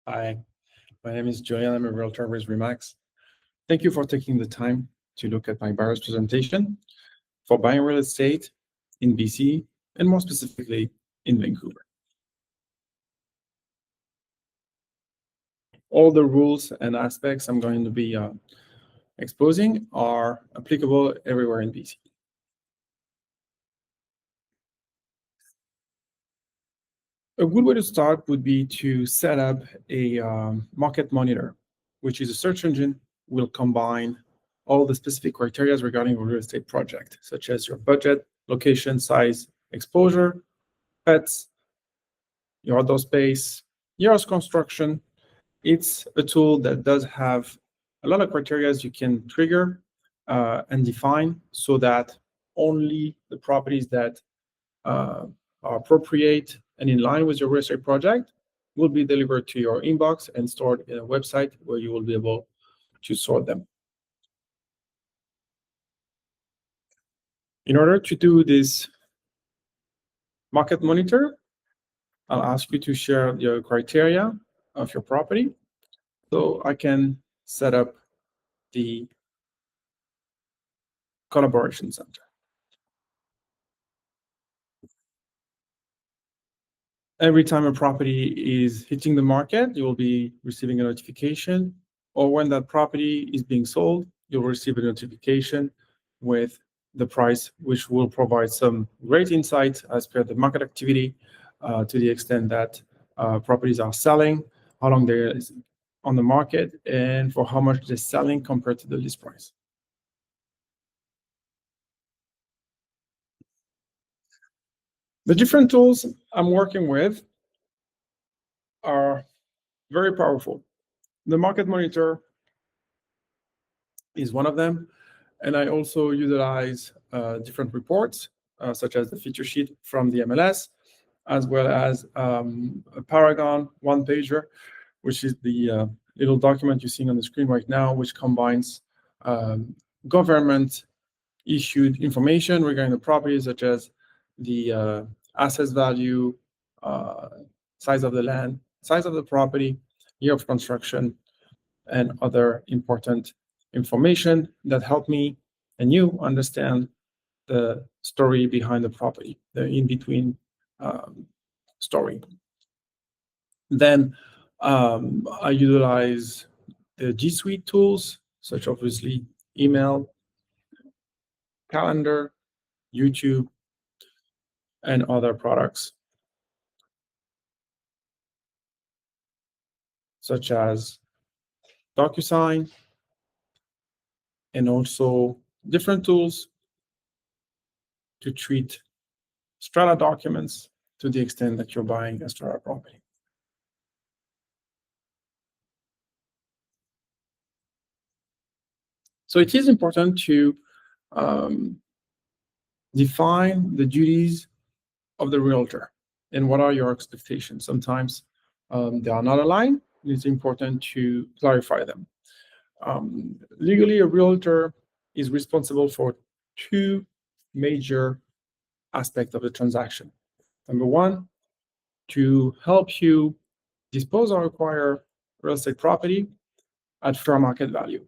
Hi, my name is Julien. I'm a realtor with Remax. Thank you for taking the time to look at my buyer's presentation for buying real estate in BC and more specifically in Vancouver. All the rules and aspects I'm going to be exposing are applicable everywhere in BC. A good way to start would be to set up a market monitor, which is a search engine will combine all the specific criteria regarding a real estate project, such as your budget, location, size, exposure, pets, your outdoor space, years construction. It's a tool that does have a lot of criteria you can trigger and define so that only the properties that are appropriate and in line with your real estate project will be delivered to your inbox and stored in a website where you will be able to sort them. In order to do this market monitor, I'll ask you to share your criteria of your property so I can set up the collaboration center. Every time a property is hitting the market, you will be receiving a notification, or when that property is being sold, you'll receive a notification with the price, which will provide some great insight as per the market activity to the extent that properties are selling, how long they're on the market, and for how much they're selling compared to the list price. The different tools I'm working with are very powerful. The market monitor is one of them, and I also utilize different reports, such as the feature sheet from the MLS, as well as a Paragon one-pager, which is the little document you're seeing on the screen right now, which combines government-issued information regarding the property, such as the asset value, size of the land, size of the property, year of construction, and other important information that help me and you understand the story behind the property, the in-between story. Then I utilize the G Suite tools, such obviously email, calendar, YouTube, and other products, such as DocuSign, and also different tools to treat strata documents to the extent that you're buying a strata property. So it is important to define the duties of the realtor and what are your expectations. Sometimes they are not aligned. It's important to clarify them. Legally, a realtor is responsible for two major aspects of the transaction. Number one, to help you dispose or acquire real estate property at fair market value.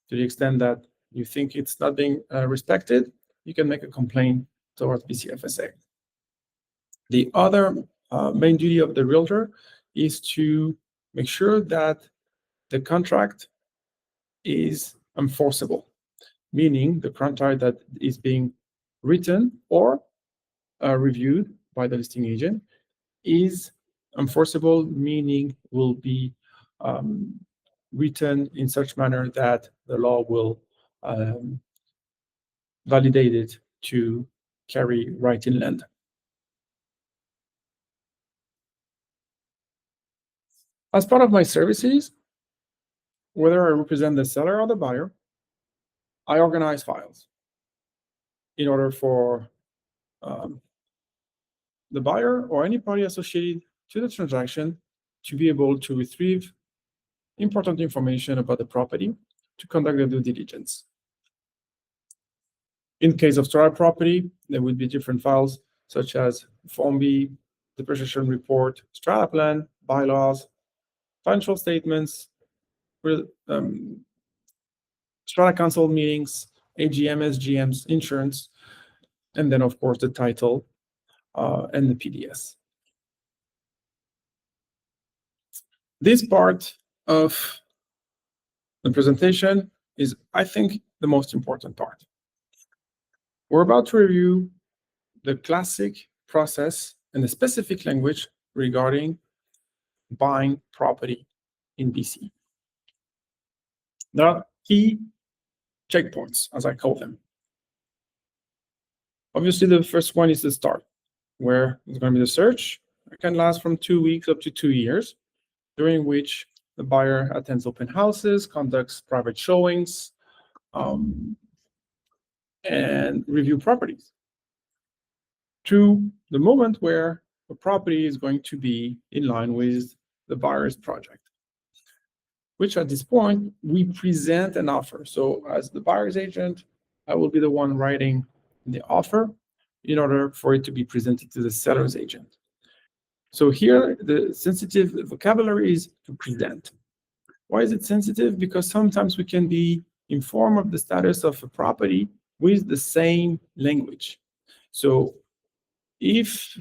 To the extent that you think it's not being respected, you can make a complaint towards BCFSA. The other main duty of the realtor is to make sure that the contract is enforceable, meaning the contract that is being written or reviewed by the listing agent is enforceable, meaning will be written in such manner that the law will validate it to carry right in land. As part of my services, whether I represent the seller or the buyer, I organize files in order for the buyer or any party associated to the transaction to be able to retrieve important information about the property to conduct the due diligence. In case of strata property, there would be different files such as Form B, depreciation report, strata plan, bylaws, financial statements, strata council meetings, AGM, SGMs, insurance, and then of course the title and the PDS. This part of the presentation is, I think, the most important part. We're about to review the classic process and the specific language regarding buying property in BC. There are key checkpoints, as I call them. Obviously, the first one is the start, where it's going to be the search. It can last from 2 weeks up to 2 years, during which the buyer attends open houses, conducts private showings, and review properties, to the moment where the property is going to be in line with the buyer's project, which at this point, we present an offer. So as the buyer's agent, I will be the one writing the offer in order for it to be presented to the seller's agent. So here, the sensitive vocabulary is to present. Why is it sensitive? Because sometimes we can be informed of the status of a property with the same language. So if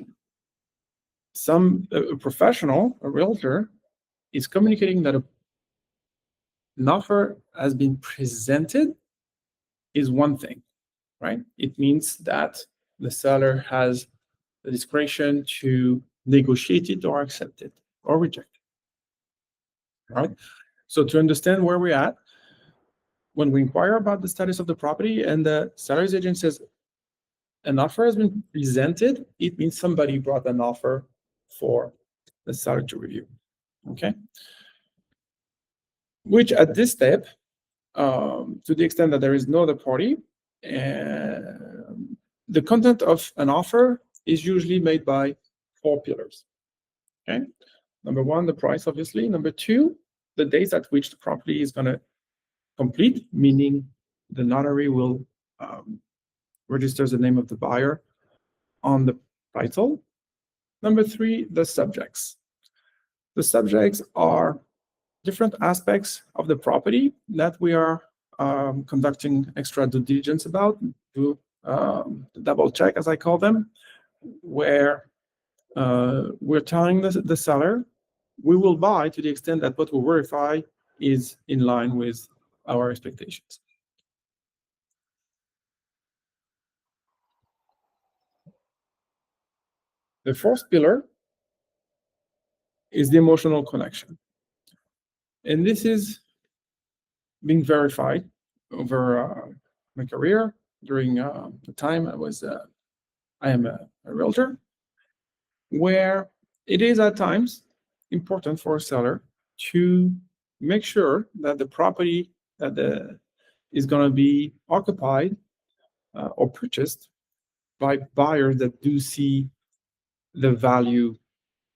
a professional, a realtor, is communicating that an offer has been presented, is one thing, right? It means that the seller has the discretion to negotiate it or accept it or reject it, right? So to understand where we're at, when we inquire about the status of the property and the seller's agent says an offer has been presented, it means somebody brought an offer for the seller to review, okay? Which at this step, to the extent that there is no other party, the content of an offer is usually made by 4 pillars, okay? Number 1, the price, obviously. Number 2, the dates at which the property is going to complete, meaning the notary will register the name of the buyer on the title. Number 3, the subjects. The subjects are different aspects of the property that we are conducting extra due diligence about, to double check, as I call them, where we're telling the seller we will buy to the extent that what we verify is in line with our expectations. The 4th pillar is the emotional connection. And this is being verified over my career during the time I am a realtor, where it is at times important for a seller to make sure that the property that is going to be occupied or purchased by buyers that do see the value,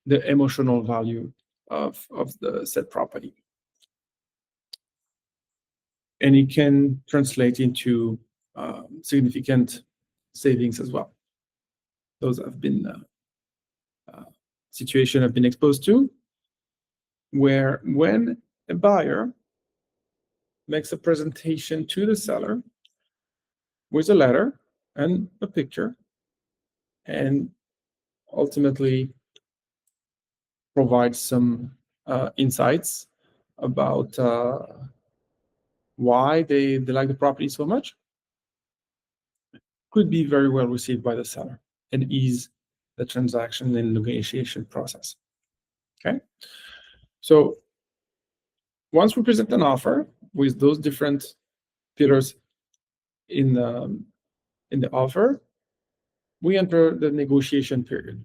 the emotional value of the said property. And it can translate into significant savings as well. Those have been situations I've been exposed to, where when a buyer makes a presentation to the seller with a letter and a picture, and ultimately provides some insights about why they like the property so much, could be very well received by the seller and ease the transaction and negotiation process. Okay, so once we present an offer with those different pillars in the offer, we enter the negotiation period,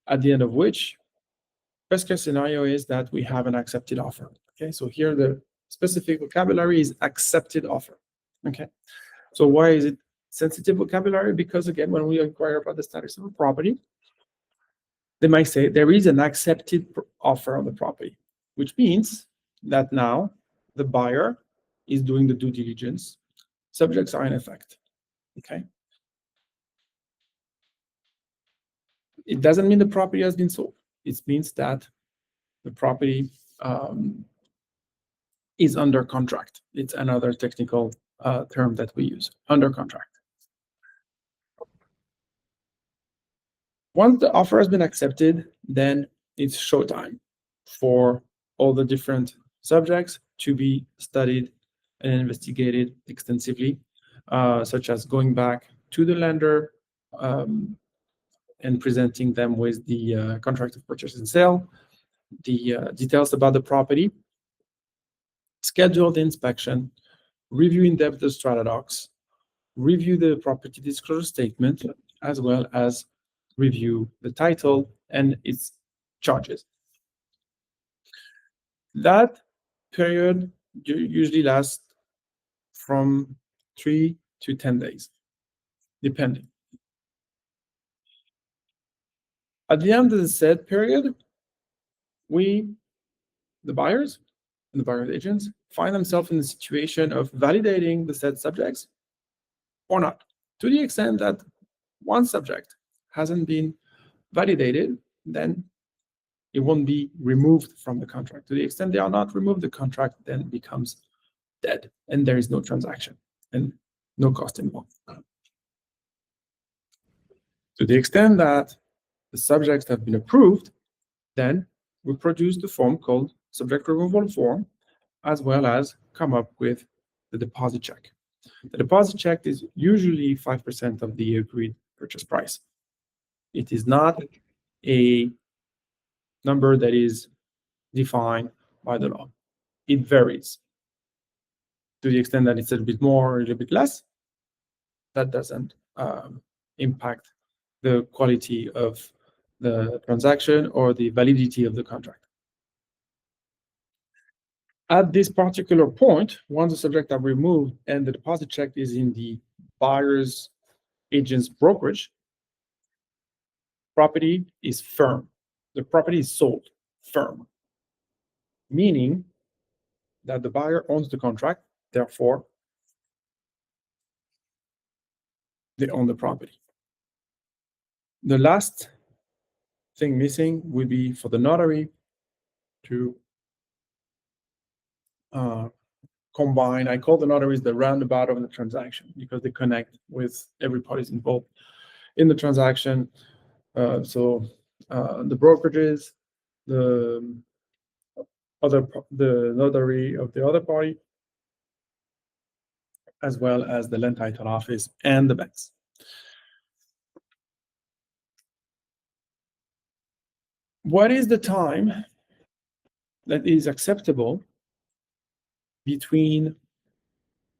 at the end of which best case scenario is that we have an accepted offer. Okay, so here the specific vocabulary is accepted offer. Okay, so why is it sensitive vocabulary? Because again, when we inquire about the status of a property, they might say there is an accepted offer on the property, which means that now the buyer is doing the due diligence. Subjects are in effect. Okay, it doesn't mean the property has been sold. It means that the property is under contract. It's another technical term that we use, under contract. Once the offer has been accepted, then it's showtime for all the different subjects to be studied and investigated extensively, such as going back to the lender and presenting them with the contract of purchase and sale, the details about the property, schedule the inspection, review in-depth the strata docs, review the property disclosure statement, as well as review the title and its charges. That period usually lasts from 3 to 10 days, depending. At the end of the said period, the buyers and the buyer's agents, find themselves in the situation of validating the said subjects or not. To the extent that one subject hasn't been validated, then it won't be removed from the contract. To the extent they are not removed, the contract then becomes dead and there is no transaction and no cost involved. To the extent that the subjects have been approved, then we produce the form called subject removal form, as well as come up with the deposit check. The deposit check is usually 5% of the agreed purchase price. It is not a number that is defined by the law. It varies. To the extent that it's a little bit more or a little bit less, that doesn't impact the quality of the transaction or the validity of the contract. At this particular point, once the subjects are removed and the deposit check is in the buyer's agent's brokerage, property is firm. The property is sold firm, meaning that the buyer owns the contract, therefore they own the property. The last thing missing would be for the notary to combine. I call the notaries the roundabout of the transaction because they connect with every party involved in the transaction. So the brokerages, the notary of the other party, as well as the land title office and the banks. What is the time that is acceptable between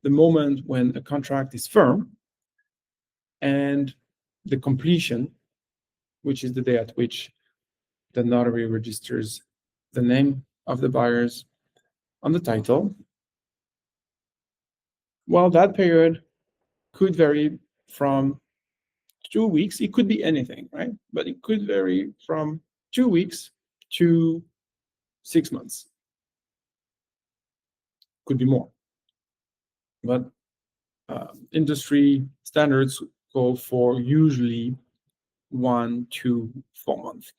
the moment when a contract is firm and the completion, which is the day at which the notary registers the name of the buyers on the title? Well, that period could vary from 2 weeks. It could be anything, right? But it could vary from 2 weeks to 6 months. Could be more. But industry standards go for usually 1 to 4 months.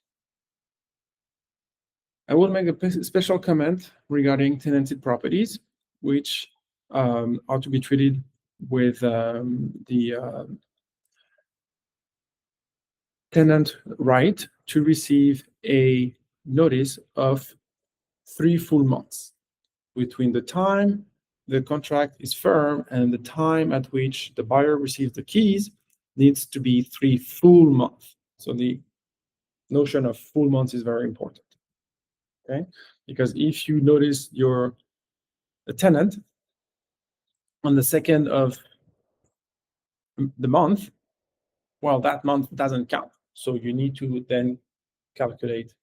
I will make a special comment regarding tenanted properties, which are to be treated with the tenant right to receive a notice of 3 full months between the time the contract is firm and the time at which the buyer receives the keys needs to be 3 full months. So the notion of full months is very important. Okay, because if you notice a tenant on the 2nd of the month, well, that month doesn't count. So you need to then calculate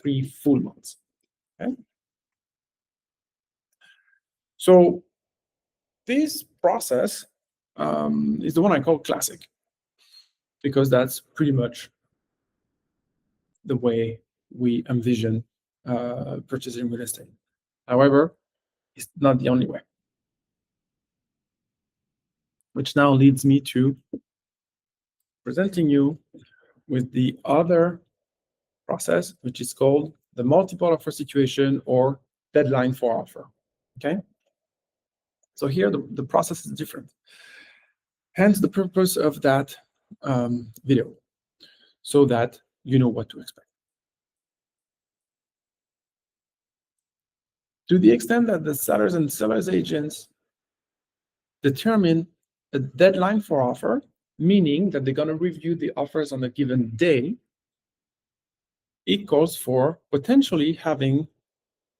3 full months. Okay. So this process is the one I call classic, because that's pretty much the way we envision purchasing real estate. However, it's not the only way. Which now leads me to presenting you with the other process, which is called the multiple offer situation or deadline for offer. Okay. So here the process is different. Hence the purpose of that video, so that you know what to expect. To the extent that the sellers and sellers agents determine a deadline for offer, meaning that they're going to review the offers on a given day, it calls for potentially having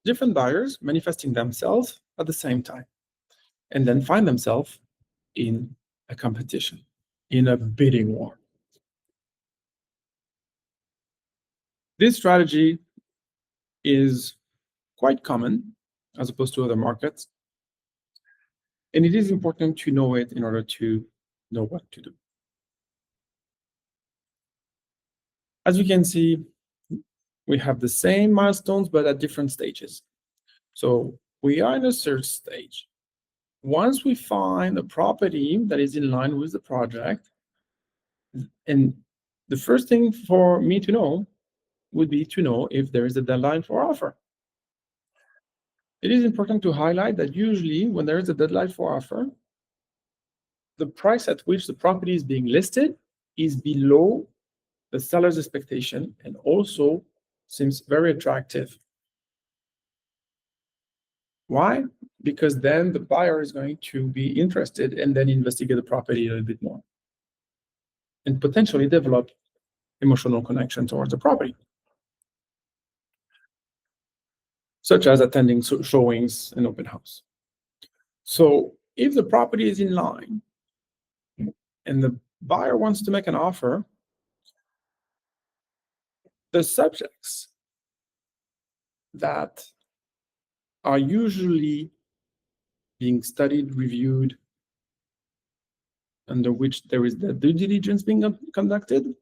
different buyers manifesting themselves at the same time, and then find themselves in a competition, in a bidding war. This strategy is quite common as opposed to other markets, and it is important to know it in order to know what to do. As you can see, we have the same milestones, but at different stages. So we are in a search stage. Once we find a property that is in line with the project, and the first thing for me to know would be to know if there is a deadline for offer. It is important to highlight that usually when there is a deadline for offer, the price at which the property is being listed is below the seller's expectation and also seems very attractive. Why? Because then the buyer is going to be interested and then investigate the property a little bit more and potentially develop emotional connection towards the property, such as attending showings and open house. So if the property is in line and the buyer wants to make an offer, the subjects that are usually being studied, reviewed, under which there is the due diligence being conducted,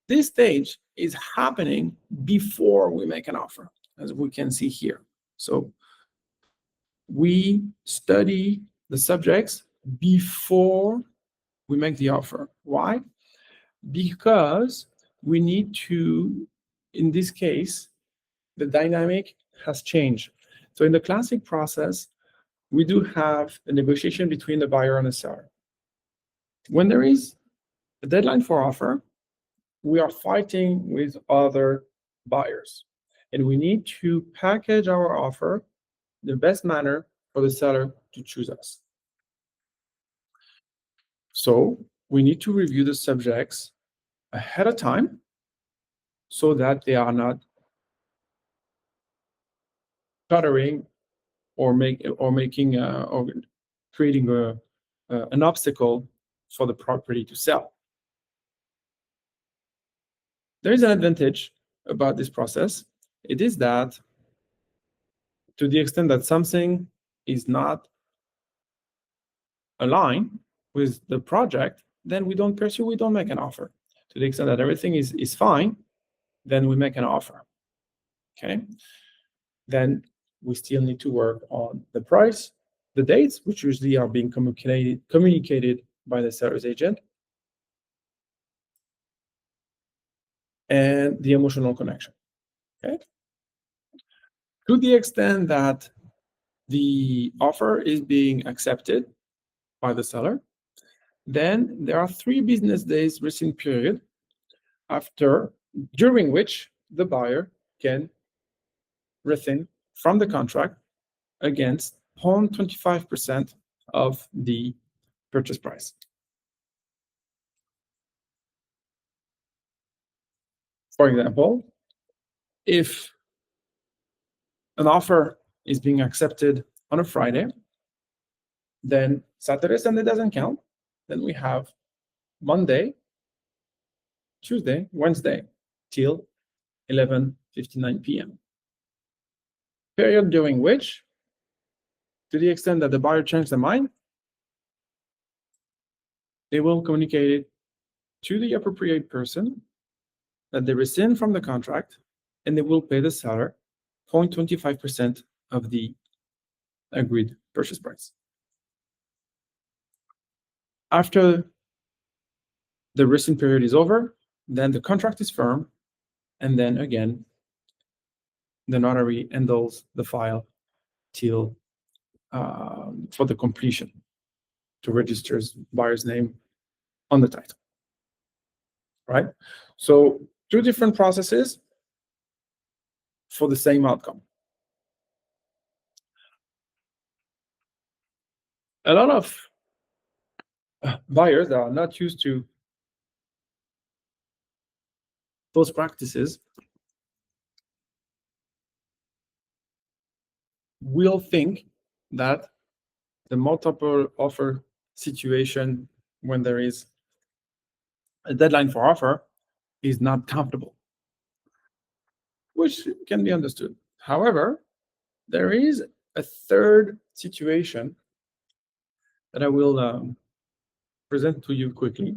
this stage is happening before we make an offer, as we can see here. So we study the subjects before we make the offer. Why? Because we need to, in this case, the dynamic has changed. So in the classic process, we do have a negotiation between the buyer and the seller. When there is a deadline for offer, we are fighting with other buyers, and we need to package our offer in the best manner for the seller to choose us. So we need to review the subjects ahead of time so that they are not cluttering or creating an obstacle for the property to sell. There is an advantage about this process. It is that to the extent that something is not aligned with the project, then we don't pursue, we don't make an offer. To the extent that everything is fine, then we make an offer. Okay. Then we still need to work on the price, the dates, which usually are being communicated by the seller's agent, and the emotional connection. Okay. To the extent that the offer is being accepted by the seller, then there are 3 business days rescission period during which the buyer can rescind from the contract against 0.25% of the purchase price. For example, if an offer is being accepted on a Friday, then Saturday, Sunday doesn't count. Then we have Monday, Tuesday, Wednesday till 11:59 p.m. Period during which, to the extent that the buyer changed their mind, they will communicate it to the appropriate person that they rescind from the contract, and they will pay the seller 0.25% of the agreed purchase price. After the rescission period is over, then the contract is firm, and then again, the notary handles the file till for the completion to register buyer's name on the title, right? So two different processes for the same outcome. A lot of buyers that are not used to those practices will think that the multiple offer situation, when there is a deadline for offer, is not comfortable, which can be understood. However, there is a third situation that I will present to you quickly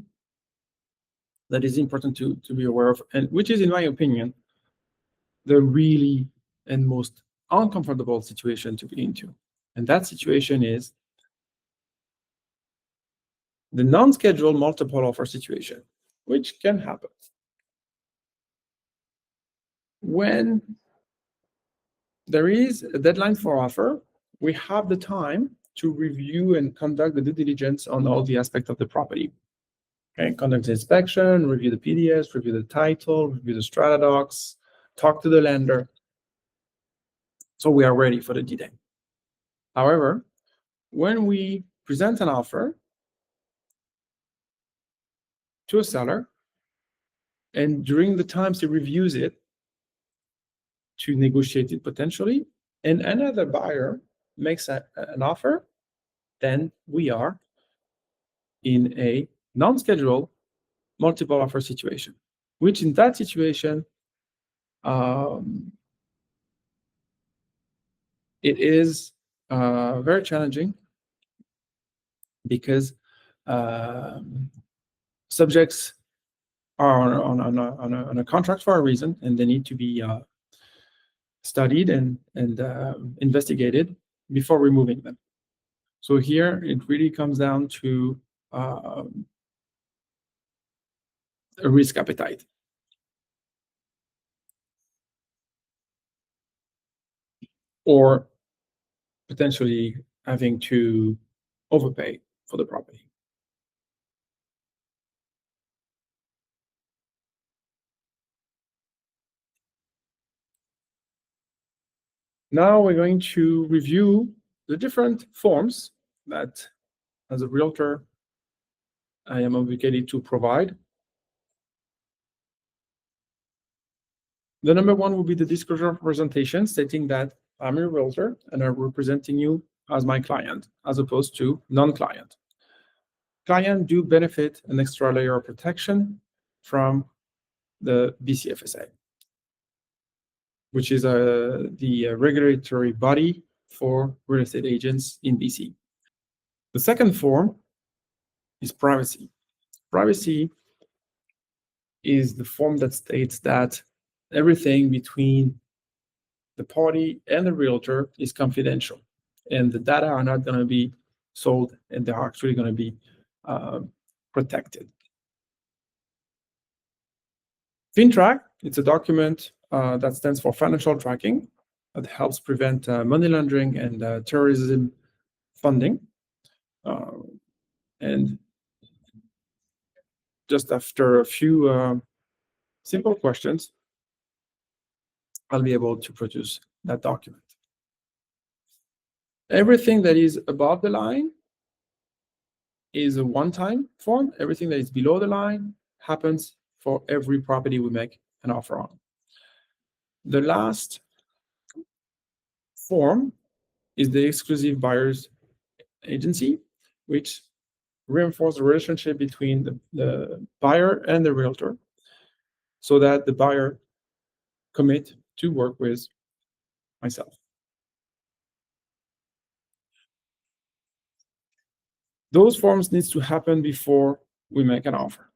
that is important to be aware of, and which is, in my opinion, the really and most uncomfortable situation to be into. And that situation is the non-scheduled multiple offer situation, which can happen when there is a deadline for offer. We have the time to review and conduct the due diligence on all the aspects of the property. Okay, conduct the inspection, review the PDS, review the title, review the strata docs, talk to the lender. So we are ready for the D-Day. However, when we present an offer to a seller, and during the times he reviews it to negotiate it potentially, and another buyer makes an offer, then we are in a non-scheduled multiple offer situation, which in that situation, it is very challenging because subjects are on a contract for a reason, and they need to be studied and investigated before removing them. So here it really comes down to a risk appetite. Or potentially having to overpay for the property. Now we're going to review the different forms that, as a realtor, I am obligated to provide. The number one will be the disclosure representation, stating that I'm a realtor and I'm representing you as my client, as opposed to non-client. Client do benefit an extra layer of protection from the BCFSA, which is the regulatory body for real estate agents in BC. The second form is privacy. Privacy is the form that states that everything between the party and the realtor is confidential, and the data are not going to be sold, and they're actually going to be protected. FinTrack, it's a document that stands for financial tracking that helps prevent money laundering and terrorism funding. And just after a few simple questions, I'll be able to produce that document. Everything that is above the line is a one-time form. Everything that is below the line happens for every property we make an offer on. The last form is the exclusive buyer's agency, which reinforces the relationship between the buyer and the realtor, so that the buyer commit to work with myself. Those forms needs to happen before we make an offer.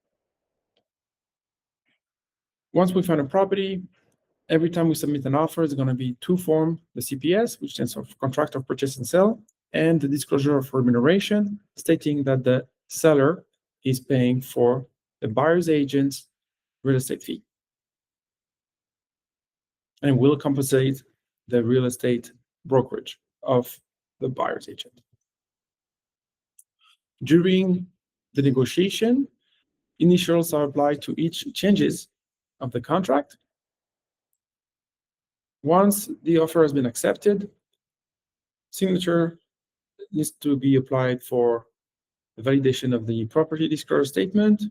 Once we find a property, every time we submit an offer, it's going to be two forms: the CPS, which stands for Contract of Purchase and Sale, and the disclosure of remuneration, stating that the seller is paying for the buyer's agent's real estate fee. and will compensate the real estate brokerage of the buyer's agent. During the negotiation, initials are applied to each changes of the contract. Once the offer has been accepted, signature needs to be applied for the validation of the property disclosure statement,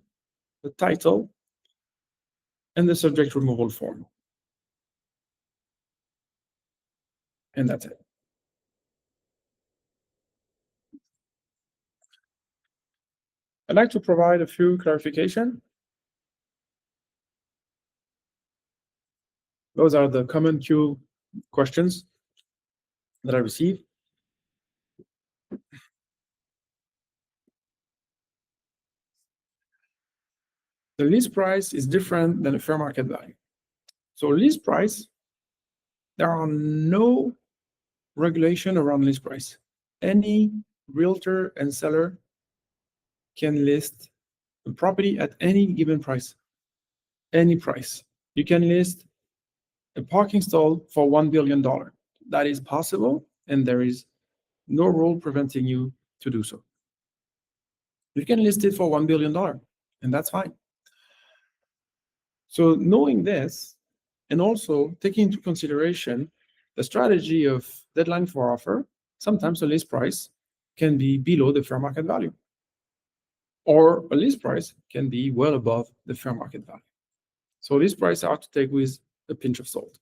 the title, and the subject removal form. And that's it. I'd like to provide a few clarification. Those are the common Q questions that I received. The list price is different than the fair market value. So list price, there are no regulation around list price. Any realtor and seller can list a property at any given price, any price. You can list a parking stall for $1 billion. That is possible, and there is no rule preventing you to do so. You can list it for $1 billion, and that's fine. So knowing this, and also taking into consideration the strategy of deadline for offer, sometimes a list price can be below the fair market value, or a list price can be well above the fair market value. So list price are to take with a pinch of salt.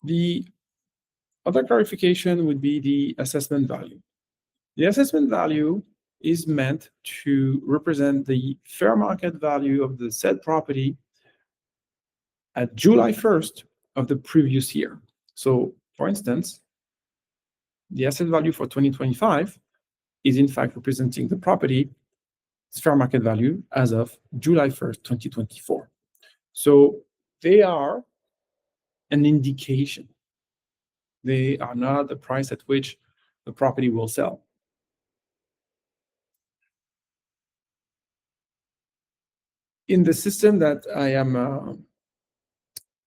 The other clarification would be the assessment value. The assessment value is meant to represent the fair market value of the said property at July 1st of the previous year. So, for instance, the asset value for 2025 is in fact representing the property's fair market value as of July 1st, 2024. So they are an indication. They are not the price at which the property will sell. In the system that I am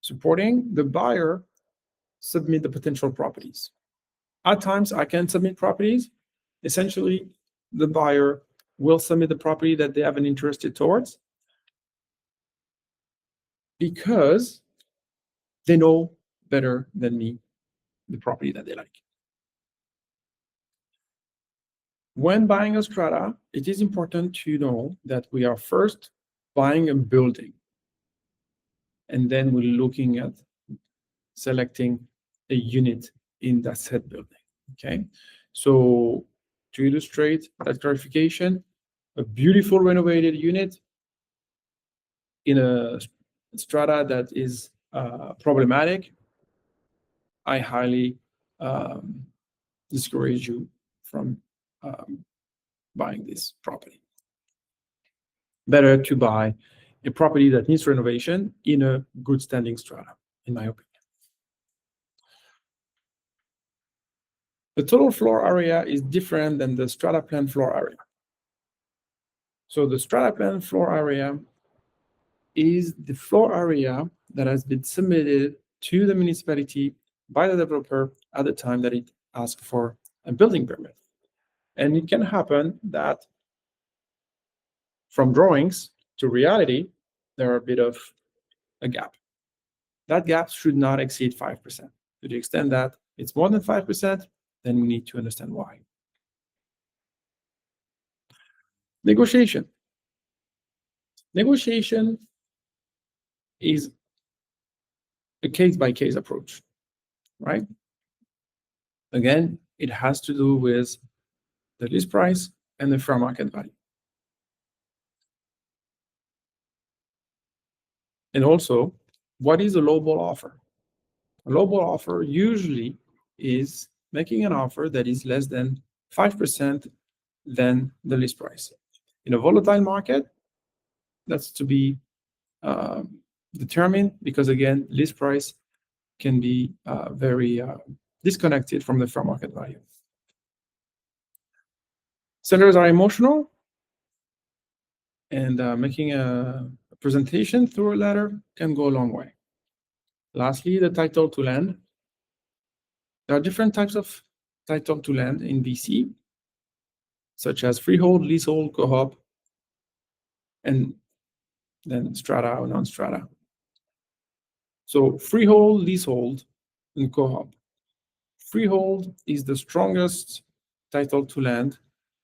supporting, the buyer submit the potential properties. At times, I can submit properties. Essentially, the buyer will submit the property that they have an interest towards because they know better than me the property that they like. When buying a strata, it is important to know that we are first buying a building, and then we're looking at selecting a unit in that said building. Okay, so to illustrate that clarification, a beautiful renovated unit in a strata that is problematic, I highly discourage you from buying this property. Better to buy a property that needs renovation in a good standing strata, in my opinion. The total floor area is different than the strata plan floor area. So the strata plan floor area is the floor area that has been submitted to the municipality by the developer at the time that it asked for a building permit. And it can happen that from drawings to reality, there are a bit of a gap. That gap should not exceed 5%. To the extent that it's more than 5%, then we need to understand why. Negotiation. Negotiation is a case-by-case approach, right? Again, it has to do with the list price and the fair market value. And also, what is a lowball offer? A lowball offer usually is making an offer that is less than 5% than the list price. In a volatile market, that's to be determined because, again, list price can be very disconnected from the fair market value. Sellers are emotional, and making a presentation through a letter can go a long way. Lastly, the title to land. There are different types of title to land in BC, such as freehold, leasehold, co-op, and then strata or non-strata. So freehold, leasehold, and co-op. Freehold is the strongest title to land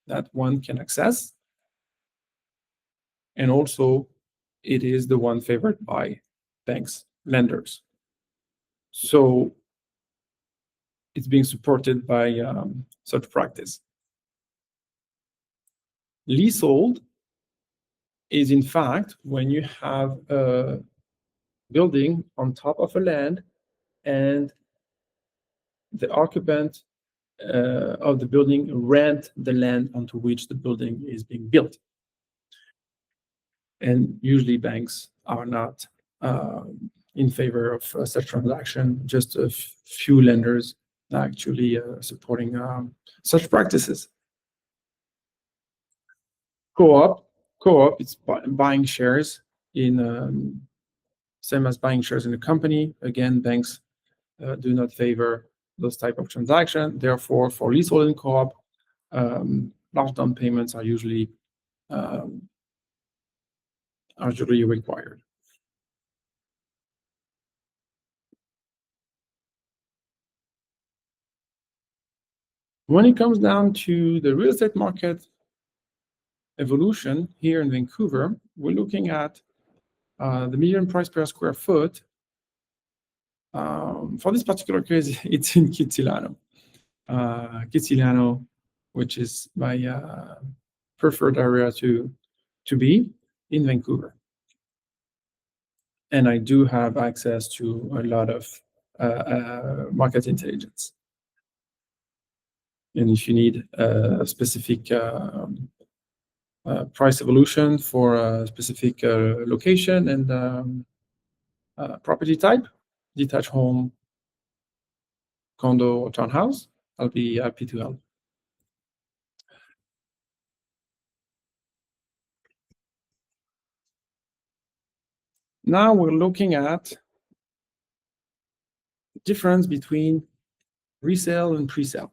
that one can access. And also, it is the one favored by banks, lenders. So it's being supported by such practice. Leasehold is, in fact, when you have a building on top of a land and the occupant of the building rent the land onto which the building is being built. And usually banks are not in favor of such transaction. Just a few lenders are actually supporting such practices. Co-op is buying shares in same as buying shares in a company. Again, banks do not favor those type of transaction. Therefore, for leasehold and co-op, large down payments are usually required. When it comes down to the real estate market evolution here in Vancouver, we're looking at the median price per square foot. For this particular case, it's in Kitsilano. Kitsilano, which is my preferred area to be in Vancouver. And I do have access to a lot of market intelligence. And if you need a specific price evolution for a specific location and property type, detached home, condo, or townhouse, I'll be happy to help. Now we're looking at the difference between resale and pre-sale.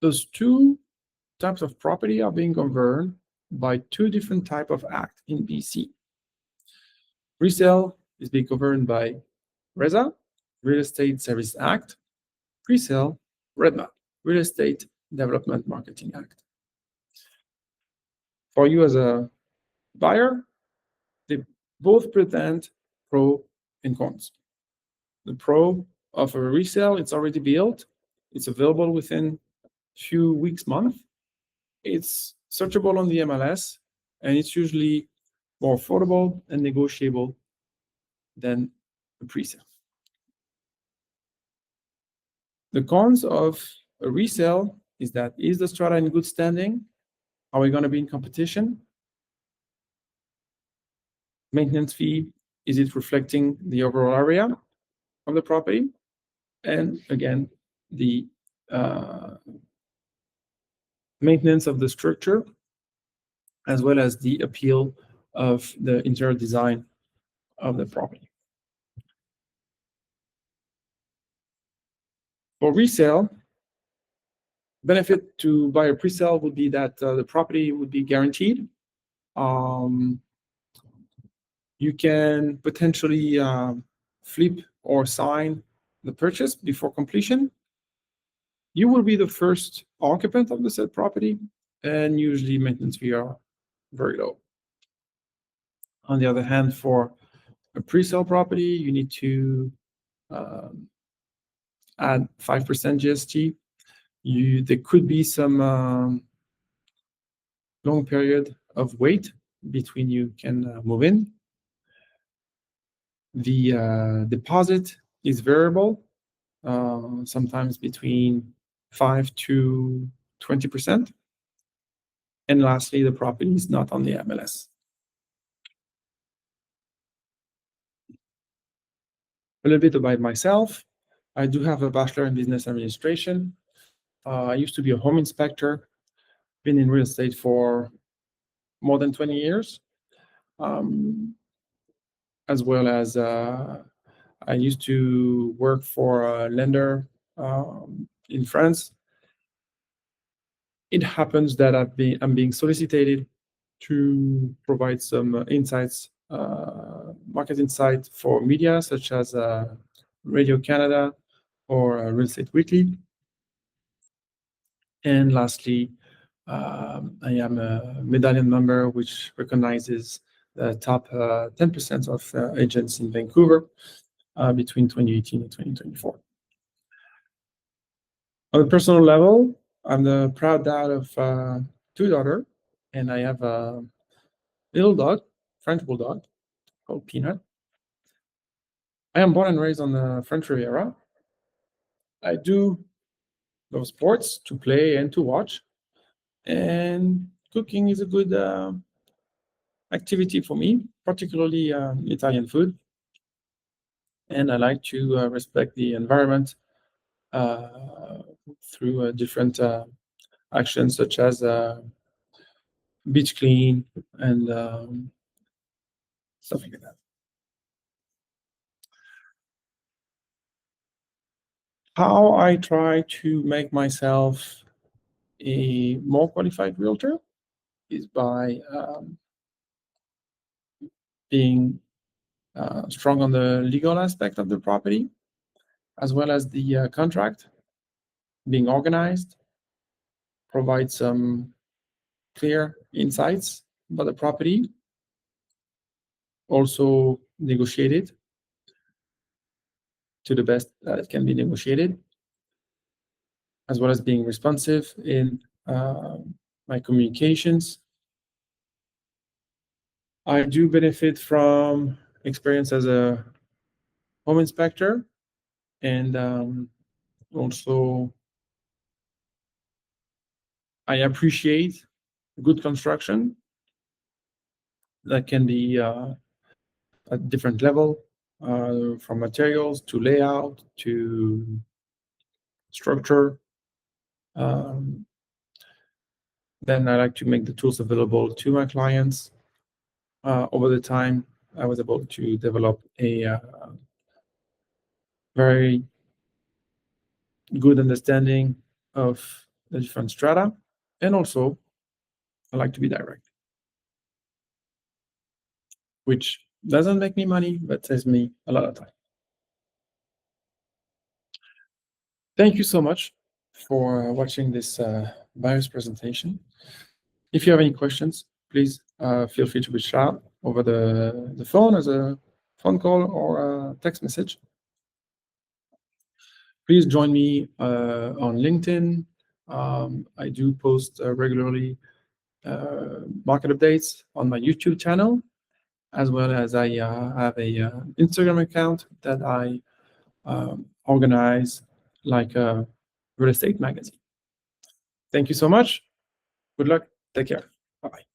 Those two types of property are being governed by two different types of acts in BC. Resale is being governed by RESA, Real Estate Service Act. Pre-sale, REDMA, Real Estate Development Marketing Act. For you as a buyer, they both present pro and cons. The pro of a resale, it's already built, it's available within few weeks, month. It's searchable on the MLS, and it's usually more affordable and negotiable than a pre-sale. The cons of a resale is that is the strata in good standing? Are we going to be in competition? Maintenance fee, is it reflecting the overall area of the property? And again, the maintenance of the structure, as well as the appeal of the interior design of the property. For resale, benefit to buy a pre-sale would be that the property would be guaranteed. You can potentially flip or sign the purchase before completion. You will be the first occupant of the said property, and usually maintenance fees are very low. On the other hand, for a pre-sale property, you need to add 5% GST. There could be some long period of wait between you can move in. The deposit is variable, sometimes between 5 to 20%. And lastly, the property is not on the MLS. A little bit about myself. I do have a bachelor in business administration. I used to be a home inspector, been in real estate for more than 20 years, as well as I used to work for a lender in France. It happens that I'm being solicited to provide some insights, market insight for media such as Radio Canada or Real Estate Weekly. And lastly, I am a medallion member, which recognizes the top 10% of agents in Vancouver between 2018 and 2024. On a personal level, I'm the proud dad of 2 daughters, and I have a little dog, French bulldog, called Peanut. I am born and raised on the French Riviera. I do love sports, to play and to watch, and cooking is a good activity for me, particularly Italian food. And I like to respect the environment through different actions such as beach clean and stuff like that. How I try to make myself a more qualified realtor is by being strong on the legal aspect of the property, as well as the contract, being organized, provide some clear insights about the property, also negotiate it to the best that it can be negotiated, as well as being responsive in my communications. I do benefit from experience as a home inspector, and also I appreciate good construction that can be at different level, from materials to layout to structure. Then I like to make the tools available to my clients. Over the time, I was able to develop a very good understanding of the different strata, and also I like to be direct, which doesn't make me money, but saves me a lot of time. Thank you so much for watching this buyer's presentation. If you have any questions, please feel free to reach out over the phone, as a phone call or a text message. Please join me on LinkedIn. I do post regularly market updates on my YouTube channel, as well as I have a Instagram account that I organize like a real estate magazine. Thank you so much. Good luck. Take care. Bye-bye.